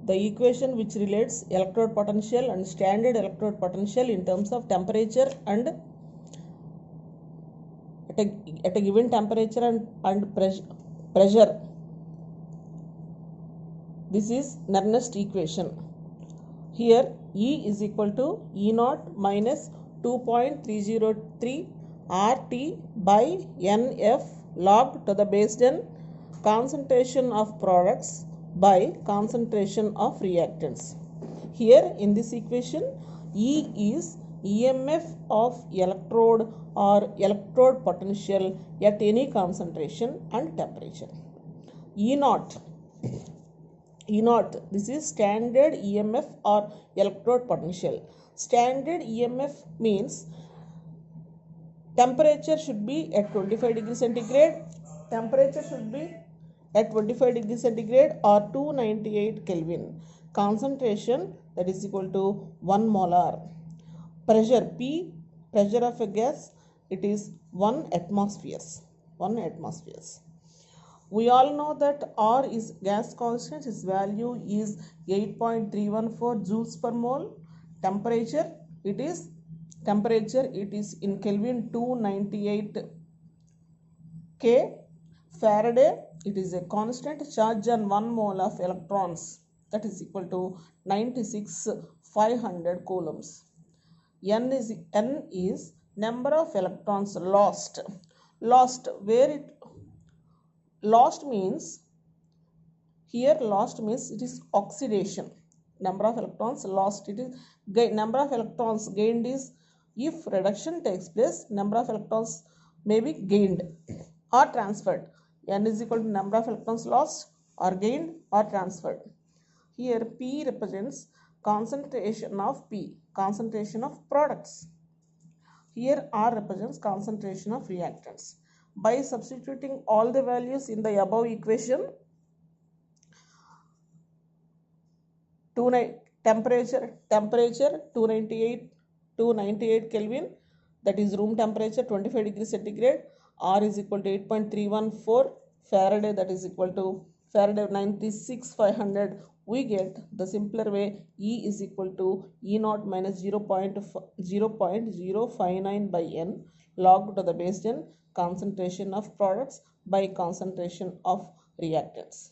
the equation which relates electrode potential and standard electrode potential in terms of temperature and at a given temperature and pressure. This is Nernst equation. Here E is equal to E naught minus 2.303 RT by NF log to the base 10 concentration of products by concentration of reactants. Here in this equation, E is EMF of electrode or electrode potential at any concentration and temperature. E naught, this is standard EMF or electrode potential. Standard EMF means temperature should be at 25 degrees centigrade. Temperature should be at 25 degrees centigrade or 298 Kelvin. Concentration that is equal to 1 molar. Pressure P, pressure of a gas, it is 1 atmospheres. We all know that R is gas constant. Its value is 8.314 joules per mole. Temperature it is in Kelvin 298 K. Faraday, it is a constant charge on 1 mole of electrons, that is equal to 96,500 coulombs. N is number of electrons lost. Lost means it is oxidation. Number of electrons lost, it is number of electrons gained is, if reduction takes place, number of electrons may be gained or transferred. N is equal to number of electrons lost or gained or transferred. Here P represents concentration of products. Here R represents concentration of reactants. By substituting all the values in the above equation, temperature 298 Kelvin, that is room temperature 25 degrees centigrade. R is equal to 8.314 Faraday, that is equal to Faraday 96,500. We get the simpler way, E is equal to E naught minus 0.059 by N log to the base 10 concentration of products by concentration of reactants.